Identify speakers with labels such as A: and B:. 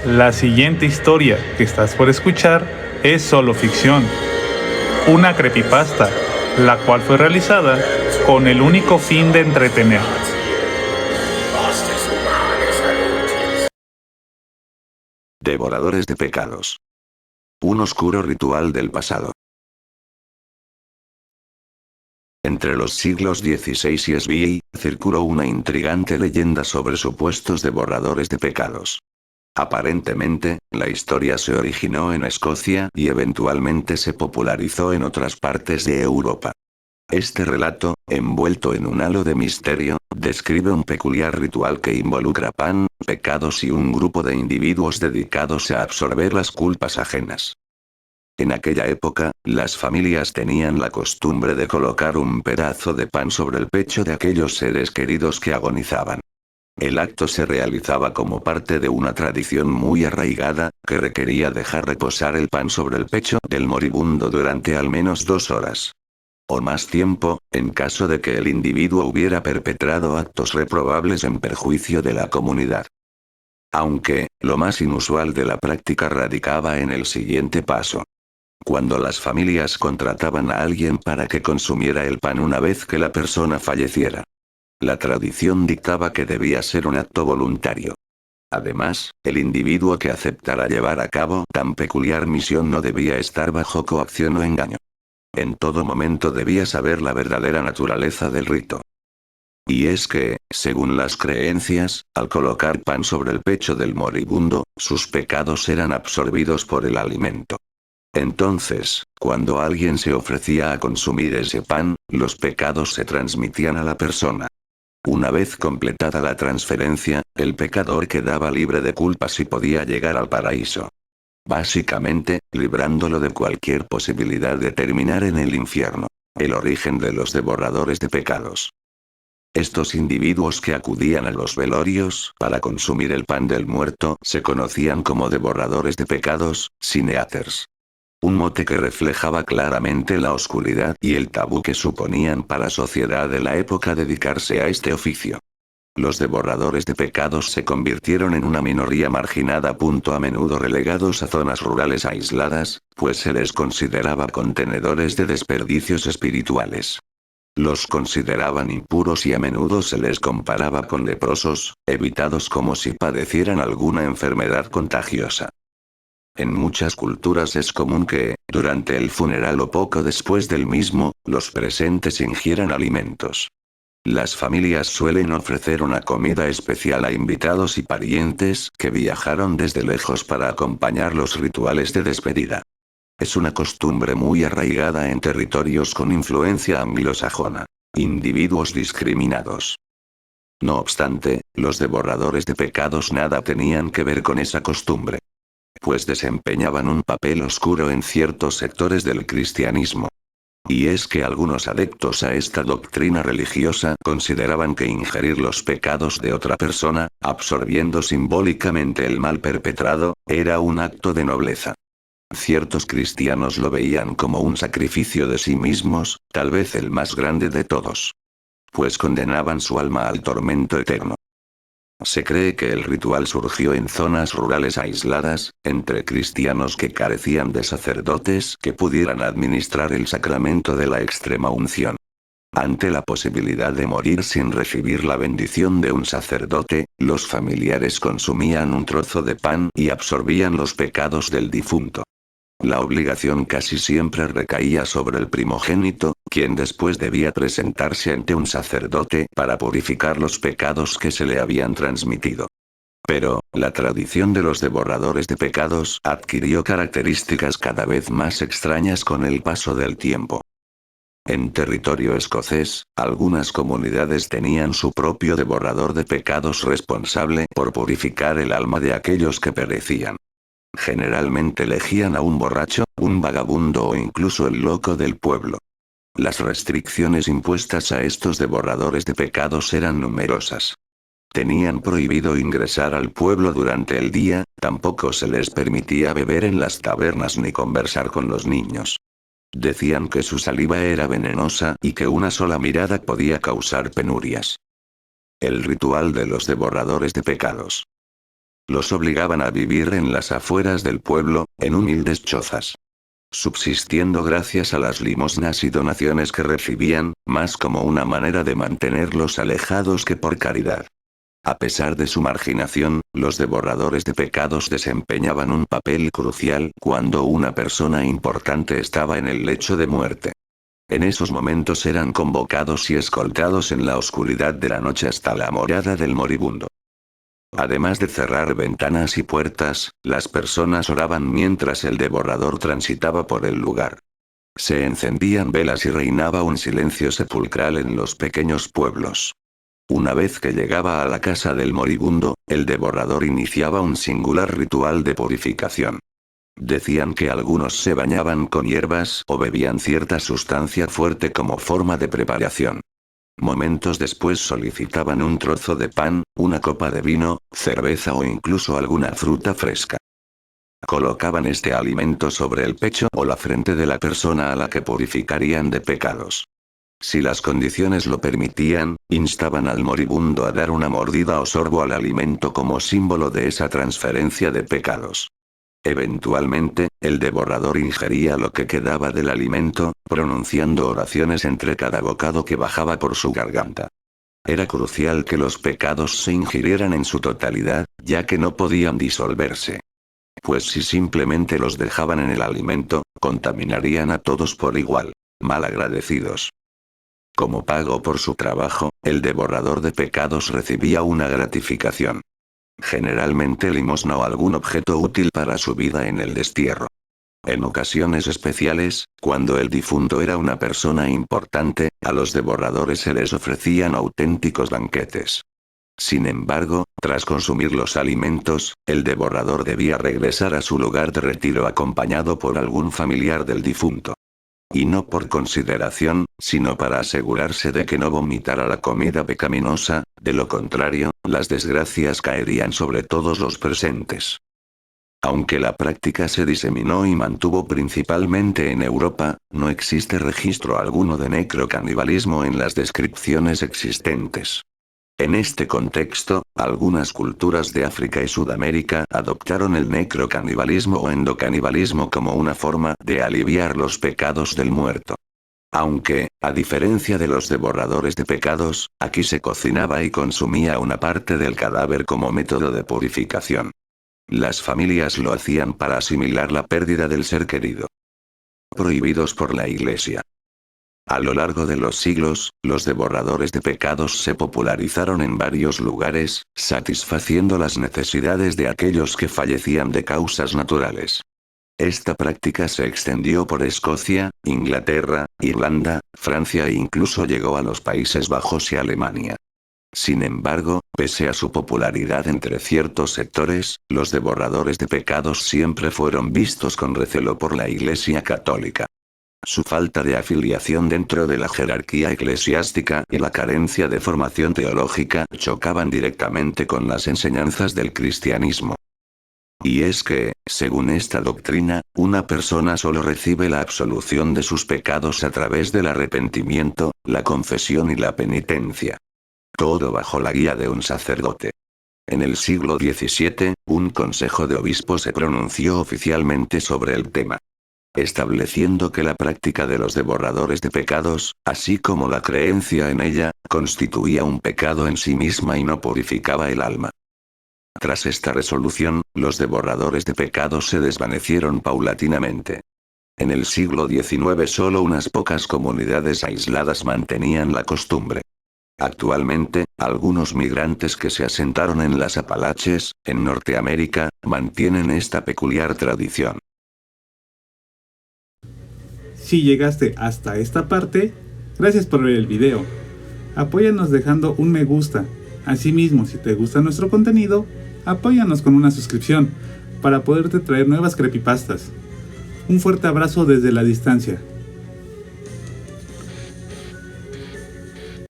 A: La siguiente historia que estás por escuchar es solo ficción, una creepypasta, la cual fue realizada con el único fin de entretener.
B: Devoradores de pecados. Un oscuro ritual del pasado. Entre los siglos XVI y XVI, circuló una intrigante leyenda sobre supuestos devoradores de pecados. Aparentemente, la historia se originó en Escocia y eventualmente se popularizó en otras partes de Europa. Este relato, envuelto en un halo de misterio, describe un peculiar ritual que involucra pan, pecados y un grupo de individuos dedicados a absorber las culpas ajenas. En aquella época, las familias tenían la costumbre de colocar un pedazo de pan sobre el pecho de aquellos seres queridos que agonizaban. El acto se realizaba como parte de una tradición muy arraigada, que requería dejar reposar el pan sobre el pecho del moribundo durante al menos 2 horas. O más tiempo, en caso de que el individuo hubiera perpetrado actos reprobables en perjuicio de la comunidad. Aunque, lo más inusual de la práctica radicaba en el siguiente paso. Cuando las familias contrataban a alguien para que consumiera el pan una vez que la persona falleciera. La tradición dictaba que debía ser un acto voluntario. Además, el individuo que aceptara llevar a cabo tan peculiar misión no debía estar bajo coacción o engaño. En todo momento debía saber la verdadera naturaleza del rito. Y es que, según las creencias, al colocar pan sobre el pecho del moribundo, sus pecados eran absorbidos por el alimento. Entonces, cuando alguien se ofrecía a consumir ese pan, los pecados se transmitían a la persona. Una vez completada la transferencia, el pecador quedaba libre de culpas y podía llegar al paraíso. Básicamente, librándolo de cualquier posibilidad de terminar en el infierno. El origen de los devoradores de pecados. Estos individuos que acudían a los velorios para consumir el pan del muerto se conocían como devoradores de pecados, sineaters. Un mote que reflejaba claramente la oscuridad y el tabú que suponían para la sociedad de la época dedicarse a este oficio. Los devoradores de pecados se convirtieron en una minoría marginada, a menudo relegados a zonas rurales aisladas, pues se les consideraba contenedores de desperdicios espirituales. Los consideraban impuros y a menudo se les comparaba con leprosos, evitados como si padecieran alguna enfermedad contagiosa. En muchas culturas es común que, durante el funeral o poco después del mismo, los presentes ingieran alimentos. Las familias suelen ofrecer una comida especial a invitados y parientes que viajaron desde lejos para acompañar los rituales de despedida. Es una costumbre muy arraigada en territorios con influencia anglosajona. Individuos discriminados. No obstante, los devoradores de pecados nada tenían que ver con esa costumbre. Pues desempeñaban un papel oscuro en ciertos sectores del cristianismo. Y es que algunos adeptos a esta doctrina religiosa consideraban que ingerir los pecados de otra persona, absorbiendo simbólicamente el mal perpetrado, era un acto de nobleza. Ciertos cristianos lo veían como un sacrificio de sí mismos, tal vez el más grande de todos. Pues condenaban su alma al tormento eterno. Se cree que el ritual surgió en zonas rurales aisladas, entre cristianos que carecían de sacerdotes que pudieran administrar el sacramento de la extrema unción. Ante la posibilidad de morir sin recibir la bendición de un sacerdote, los familiares consumían un trozo de pan y absorbían los pecados del difunto. La obligación casi siempre recaía sobre el primogénito, quien después debía presentarse ante un sacerdote para purificar los pecados que se le habían transmitido. Pero, la tradición de los devoradores de pecados adquirió características cada vez más extrañas con el paso del tiempo. En territorio escocés, algunas comunidades tenían su propio devorador de pecados responsable por purificar el alma de aquellos que perecían. Generalmente elegían a un borracho, un vagabundo o incluso el loco del pueblo. Las restricciones impuestas a estos devoradores de pecados eran numerosas. Tenían prohibido ingresar al pueblo durante el día, tampoco se les permitía beber en las tabernas ni conversar con los niños. Decían que su saliva era venenosa y que una sola mirada podía causar penurias. El ritual de los devoradores de pecados. los obligaban a vivir en las afueras del pueblo, en humildes chozas, subsistiendo gracias a las limosnas y donaciones que recibían, más como una manera de mantenerlos alejados que por caridad. A pesar de su marginación, los devoradores de pecados desempeñaban un papel crucial cuando una persona importante estaba en el lecho de muerte. En esos momentos eran convocados y escoltados en la oscuridad de la noche hasta la morada del moribundo. Además de cerrar ventanas y puertas, las personas oraban mientras el devorador transitaba por el lugar. Se encendían velas y reinaba un silencio sepulcral en los pequeños pueblos. Una vez que llegaba a la casa del moribundo, el devorador iniciaba un singular ritual de purificación. Decían que algunos se bañaban con hierbas o bebían cierta sustancia fuerte como forma de preparación. Momentos después solicitaban un trozo de pan, una copa de vino, cerveza o incluso alguna fruta fresca. Colocaban este alimento sobre el pecho o la frente de la persona a la que purificarían de pecados. Si las condiciones lo permitían, instaban al moribundo a dar una mordida o sorbo al alimento como símbolo de esa transferencia de pecados. Eventualmente, el devorador ingería lo que quedaba del alimento, pronunciando oraciones entre cada bocado que bajaba por su garganta. Era crucial que los pecados se ingirieran en su totalidad, ya que no podían disolverse. Pues si simplemente los dejaban en el alimento, contaminarían a todos por igual. Malagradecidos. Como pago por su trabajo, el devorador de pecados recibía una gratificación. Generalmente limosna o algún objeto útil para su vida en el destierro. En ocasiones especiales, cuando el difunto era una persona importante, a los devoradores se les ofrecían auténticos banquetes. Sin embargo, tras consumir los alimentos, el devorador debía regresar a su lugar de retiro acompañado por algún familiar del difunto. Y no por consideración, sino para asegurarse de que no vomitara la comida pecaminosa, de lo contrario, las desgracias caerían sobre todos los presentes. Aunque la práctica se diseminó y mantuvo principalmente en Europa, no existe registro alguno de necrocanibalismo en las descripciones existentes. En este contexto, algunas culturas de África y Sudamérica adoptaron el necrocanibalismo o endocanibalismo como una forma de aliviar los pecados del muerto. Aunque, a diferencia de los devoradores de pecados, aquí se cocinaba y consumía una parte del cadáver como método de purificación. Las familias lo hacían para asimilar la pérdida del ser querido. Prohibidos por la Iglesia. A lo largo de los siglos, los devoradores de pecados se popularizaron en varios lugares, satisfaciendo las necesidades de aquellos que fallecían de causas naturales. Esta práctica se extendió por Escocia, Inglaterra, Irlanda, Francia e incluso llegó a los Países Bajos y Alemania. Sin embargo, pese a su popularidad entre ciertos sectores, los devoradores de pecados siempre fueron vistos con recelo por la Iglesia Católica. Su falta de afiliación dentro de la jerarquía eclesiástica y la carencia de formación teológica chocaban directamente con las enseñanzas del cristianismo. Y es que, según esta doctrina, una persona solo recibe la absolución de sus pecados a través del arrepentimiento, la confesión y la penitencia. Todo bajo la guía de un sacerdote. En el siglo XVII, un consejo de obispos se pronunció oficialmente sobre el tema, estableciendo que la práctica de los devoradores de pecados, así como la creencia en ella, constituía un pecado en sí misma y no purificaba el alma. Tras esta resolución, los devoradores de pecados se desvanecieron paulatinamente. En el siglo XIX solo unas pocas comunidades aisladas mantenían la costumbre. Actualmente, algunos migrantes que se asentaron en las Apalaches, en Norteamérica, mantienen esta peculiar tradición.
A: Si llegaste hasta esta parte, gracias por ver el video. Apóyanos dejando un me gusta. Asimismo, si te gusta nuestro contenido, apóyanos con una suscripción para poderte traer nuevas creepypastas. Un fuerte abrazo desde la distancia.